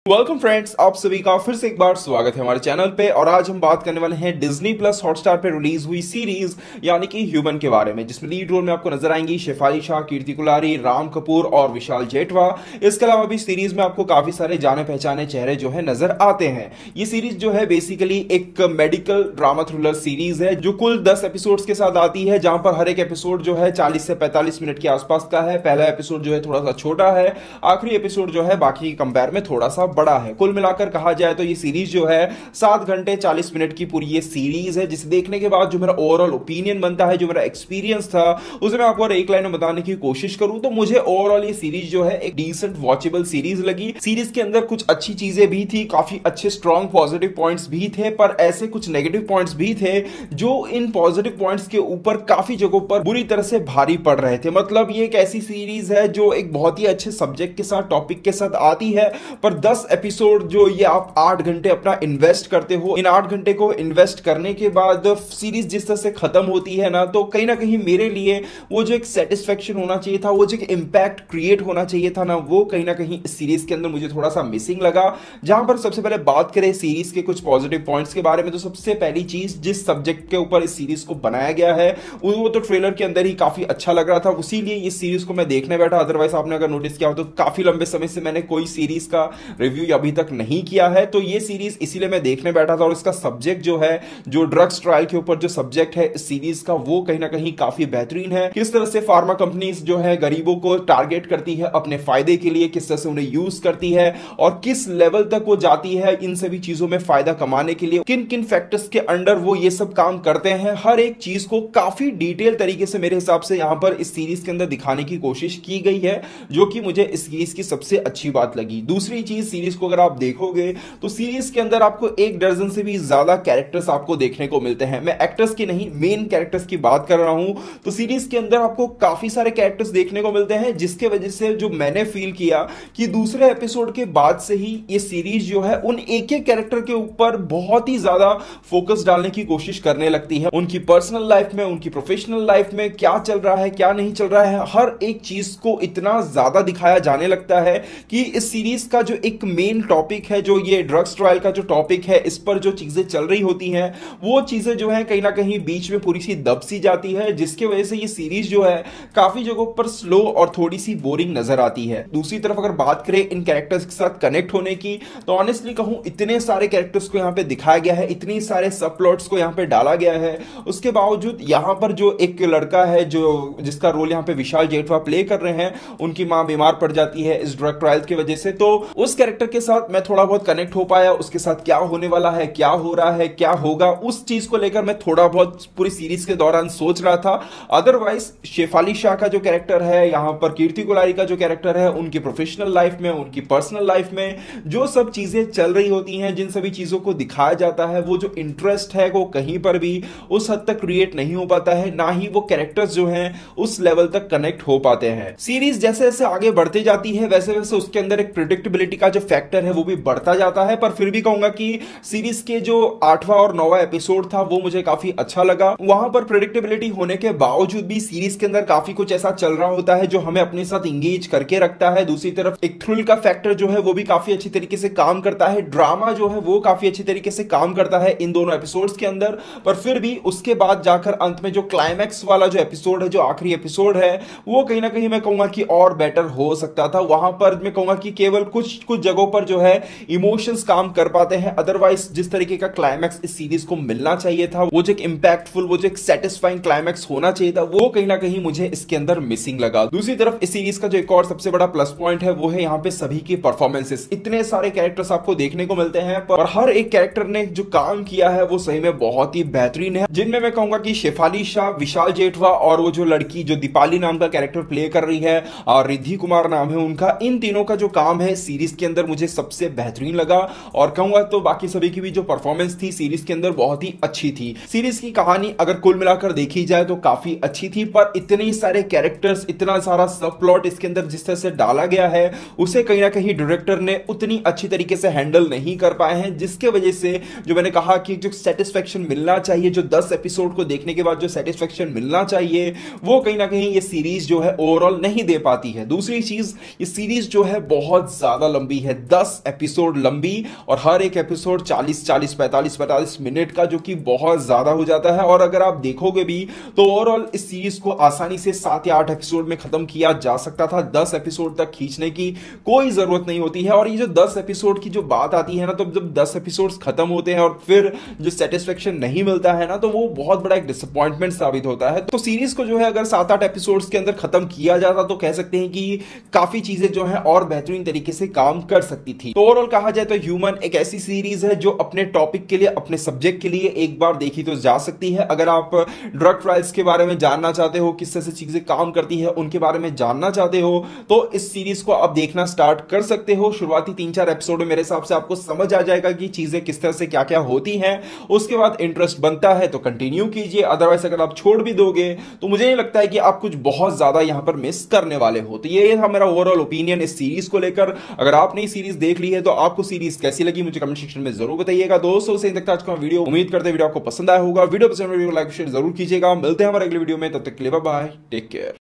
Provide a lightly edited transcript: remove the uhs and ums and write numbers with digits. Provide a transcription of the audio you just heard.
Welcome friends, आप सभी का फिर से एक बार स्वागत है हमारे चैनल पे। और आज हम बात करने वाले हैं डिज्नी प्लस हॉटस्टार पे रिलीज हुई सीरीज यानी कि ह्यूमन के बारे में, जिसमें लीड रोल में आपको नजर आएंगी शेफाली शाह, कीर्ति कुलारी, राम कपूर और विशाल जेठवा। इसके अलावा भी सीरीज में आपको काफी सारे जाने पहचाने चेहरे जो है नजर आते हैं। ये सीरीज जो है बेसिकली एक मेडिकल ड्रामा थ्रिलर सीरीज है जो कुल 10 एपिसोड्स के साथ आती है, जहां पर हर एक एपिसोड जो है 40 से 45 मिनट के आसपास का है। पहला एपिसोड जो है थोड़ा सा छोटा है, आखिरी एपिसोड जो है बाकी कंपेयर में थोड़ा सा बड़ा है। कुल मिलाकर कहा जाए तो ये सीरीज जो है 7 घंटे 40 मिनट की पूरी ये सीरीज है, जिसे देखने के बाद जो मेरा ओवरऑल ओपिनियन बनता है, जो मेरा एक्सपीरियंस था, उसे मैं आपको एक लाइन में बताने की कोशिश करूं तो मुझे ओवरऑल ये सीरीज जो है एक डिसेंट वॉचेबल सीरीज लगी। सीरीज के अंदर कुछ अच्छी चीजें भी थी, काफी अच्छे स्ट्रॉन्ग पॉजिटिव पॉइंट्स भी थे, पर ऐसे कुछ नेगेटिव पॉइंट्स भी थे जो इन पॉजिटिव पॉइंट्स के ऊपर काफी जगहों पर बुरी तरह से भारी पड़ रहे थे। मतलब ये एक ऐसी सीरीज है जो एक बहुत ही अच्छे सब्जेक्ट के साथ, टॉपिक के साथ आती है, पर 10 एपिसोड जो ये आप 8 घंटे अपना इन्वेस्ट करते हो, इन 8 घंटे को इन्वेस्ट करने के बाद सीरीज जिस तरह से खत्म होती है ना, तो कहीं ना कहीं मेरे लिए वो जो एक सेटिस्फेक्शन होना चाहिए था, वो जो एक इंपैक्ट क्रिएट होना चाहिए था ना, वो कहीं ना कहीं इस सीरीज के अंदर मुझे थोड़ा सा मिसिंग लगा। जहां पर सबसे पहले बात करें सीरीज के कुछ पॉजिटिव पॉइंट्स के बारे में, तो सबसे पहली चीज जिस सब्जेक्ट के ऊपर इस सीरीज को बनाया गया है वो तो ट्रेलर के अंदर ही काफी अच्छा लग रहा था, उसीलिए इस सीरीज को मैं देखने बैठा। अदरवाइज आपने अगर नोटिस किया हो तो काफी लंबे समय से मैंने कोई सीरीज का रिव्यू अभी तक नहीं किया है, तो ये सीरीज इसीलिए मैं देखने बैठा था। और इसका सब्जेक्ट जो है, जो ड्रग्स ट्रायल के ऊपर जो सब्जेक्ट है इस सीरीज का, वो कहीं ना कहीं काफी बेहतरीन है। किस तरह से फार्मा कंपनीज जो है गरीबों को टारगेट करती है अपने फायदे के लिए, किस तरह से उन्हें यूज करती है और किस लेवल तक वो जाती है इन सभी चीजों में फायदा कमाने के लिए, किन किन फैक्टर्स के अंडर वो ये सब काम करते हैं, हर एक चीज को काफी डिटेल तरीके से मेरे हिसाब से यहां पर इस सीरीज के अंदर दिखाने की कोशिश की गई है, जो कि मुझे इस सीरीज की सबसे अच्छी बात लगी। दूसरी चीज, सीरीज को अगर आप देखोगे तो सीरीज के अंदर आपको 1 दर्जन से भी ज्यादा कैरेक्टर्स आपको देखने को मिलते हैं। मैं एक्टर्स की नहीं, मेन कैरेक्टर्स की बात कर रहा हूं। तो सीरीज के अंदर आपको काफी सारे कैरेक्टर्स देखने को मिलते हैं, जिसके वजह से जो मैंने फील किया कि दूसरे एपिसोड के बाद से ही ये सीरीज जो है उन एक एक कैरेक्टर के ऊपर बहुत ही ज्यादा फोकस डालने की कोशिश करने लगती है। उनकी पर्सनल लाइफ में, उनकी प्रोफेशनल लाइफ में क्या चल रहा है, क्या नहीं चल रहा है, हर एक चीज को इतना ज्यादा दिखाया जाने लगता है कि इस सीरीज का जो एक मेन टॉपिक है, जो ये ड्रग्स ट्रायल का जो टॉपिक है, इस पर जो चीजें चल रही होती हैं, वो चीजें जो है कहीं ना कहीं बीच में पूरी सी दब सी जाती है, जिसके वजह से ये सीरीज जो है काफी जगहों पर स्लो और थोड़ी सी बोरिंग नजर आती है। दूसरी तरफ अगर बात करें इन कैरेक्टर्स के साथ कनेक्ट होने की, तो ऑनेस्टली कहूं इतने सारे कैरेक्टर्स को यहां पे दिखाया गया है, इतने सारे सब प्लॉट्स को यहां पे डाला गया है, उसके बावजूद यहां पर जो एक लड़का है जो जिसका रोल यहां पे विशाल जेठवा प्ले कर रहे हैं, उनकी मां बीमार पड़ जाती है इस ड्रग ट्रायल की वजह से, तो उस कैरेक्टर के साथ मैं थोड़ा बहुत कनेक्ट हो पाया। उसके साथ क्या होने वाला है, क्या हो रहा है, क्या होगा, उस चीज को लेकर मैं थोड़ा बहुत पूरी सीरीज के दौरान सोच रहा था। अदरवाइज शेफाली शाह का जो कैरेक्टर है, यहां पर कीर्ति कुलारी का जो कैरेक्टर है, उनकी प्रोफेशनल लाइफ में, उनकी पर्सनल लाइफ में जो सब चीजें चल रही होती हैं, जिन सभी चीजों को दिखाया जाता है, वो जो इंटरेस्ट है वो कहीं पर भी उस हद तक क्रिएट नहीं हो पाता है, ना ही वो कैरेक्टर्स जो हैं उस लेवल तक कनेक्ट हो पाते हैं। सीरीज जैसे जैसे आगे बढ़ती जाती है वैसे वैसे उसके अंदर एक प्रिडिक्टेबिलिटी का जो फैक्टर है वो भी बढ़ता जाता है, पर फिर भी कहूंगा कि सीरीज के जो 8वां और 9वां एपिसोड था वो मुझे काफी अच्छा लगा। वहां पर प्रेडिक्टेबिलिटी होने के बावजूद भी सीरीज के अंदर काफी कुछ ऐसा चल रहा होता है जो हमें अपने साथ इंगेज करके रखता है। दूसरी तरफ एक थ्रिल का फैक्टर जो है वो भी काफी अच्छी तरीके से काम करता है, ड्रामा जो है वो काफी अच्छी तरीके से काम करता है इन दोनों एपिसोड्स के अंदर। पर फिर भी उसके बाद जाकर अंत में जो क्लाइमैक्स वाला जो एपिसोड है, जो आखिरी एपिसोड है, वो कहीं ना कहीं मैं कहूंगा कि और बेटर हो सकता था। वहां पर मैं कहूंगा कि केवल कुछ कुछ जगहों पर जो है इमोशंस काम कर पाते हैं, अदरवाइज जिस तरीके का क्लाइमैक्स इस सीरीज को मिलना चाहिए था, वो जो एक इंपैक्टफुल, वो जो एक सेटिस्फाइंग क्लाइमैक्स होना चाहिए था, वो कहीं ना कहीं मुझे इसके अंदर मिसिंग लगा। दूसरी तरफ इस सीरीज का जो एक और सबसे बड़ा प्लस पॉइंट है वो है यहाँ पे सभी की परफॉर्मेंसेस। इतने सारे कैरेक्टर्स आपको देखने को मिलते हैं, पर हर एक कैरेक्टर ने जो काम किया है वो सही में बहुत ही बेहतरीन है, जिनमें मैं कहूंगा कि शेफाली शाह, विशाल जेठवा और वो जो लड़की जो दीपाली नाम का कैरेक्टर प्ले कर रही है और रिद्धि कुमार नाम है उनका, इन तीनों का जो काम है सीरीज के अंदर मुझे सबसे बेहतरीन लगा। और कहूंगा तो बाकी सभी की भी जो परफॉर्मेंस थी सीरीज के अंदर बहुत ही अच्छी थी। सीरीज की कहानी अगर कुल मिलाकर देखी जाए तो काफी अच्छी थी, पर इतने सारे कैरेक्टर्स, इतना सारा सब प्लॉट इसके अंदर जिस तरह से डाला गया है, उसे कहीं ना कहीं डायरेक्टर ने उतनी अच्छी तरीके से हैंडल नहीं कर पाए हैं, जिसके वजह से जो मैंने कहा कि जो सेटिस्फेक्शन मिलना चाहिए, जो 10 एपिसोड को देखने के बाद जो सेटिस्फेक्शन मिलना चाहिए, वो कहीं ना कहीं ये सीरीज जो है ओवरऑल नहीं दे पाती है। दूसरी चीज, ये सीरीज जो है बहुत ज्यादा लंबी है। है 10 एपिसोड लंबी, और हर एक एपिसोड 40-45 मिनट का, जो कि बहुत ज्यादा हो जाता है। और अगर आप देखोगे भी तो ओवरऑल इस सीरीज को आसानी से 7 या 8 एपिसोड में खत्म किया जा सकता था। 10 एपिसोड तक खींचने की कोई जरूरत नहीं होती है। और ये जो 10 एपिसोड की जो बात आती है ना, तो जब 10 एपिसोड खत्म होते हैं और फिर जो सेटिस्फेक्शन नहीं मिलता है ना, तो वो बहुत बड़ा एक डिसअपॉइंटमेंट साबित होता है। तो सीरीज को जो है अगर 7-8 एपिसोड्स के अंदर खत्म किया जाता तो कह सकते हैं कि काफी चीजें जो है और बेहतरीन तरीके से काम कर सकती थी। तो ओवरऑल कहा जाए तो ह्यूमन एक ऐसी सीरीज है जो अपने टॉपिक के लिए, अपने सब्जेक्ट के लिए एक बार देखी तो जा सकती है। अगर आप ड्रग ट्रायल्स के बारे में जानना चाहते हो, किस तरह से चीजें काम करती है उनके बारे में जानना चाहते हो, तो इस सीरीज को आप देखना स्टार्ट कर सकते हो। शुरुआती 3-4 एपिसोड में मेरे हिसाब से आपको समझ आ जाएगा कि चीजें किस तरह से क्या क्या होती हैं। उसके बाद इंटरेस्ट बनता है तो कंटिन्यू कीजिए, अदरवाइज अगर आप छोड़ भी दोगे तो मुझे नहीं लगता है कि आप कुछ बहुत ज्यादा यहां पर मिस करने वाले हो। तो ये था मेरा ओवरऑल ओपिनियन इस सीरीज को लेकर। अगर आपने सीरीज देख ली है तो आपको सीरीज कैसी लगी मुझे कमेंट सेक्शन में जरूर बताइएगा। दोस्तों से तक आज का वीडियो, उम्मीद करते हैं वीडियो आपको पसंद आया होगा। वीडियो पसंद, वीडियो लाइक शेयर जरूर कीजिएगा। मिलते हैं हमारे अगले वीडियो में, तब तक के लिए बाय बाय, टेक केयर।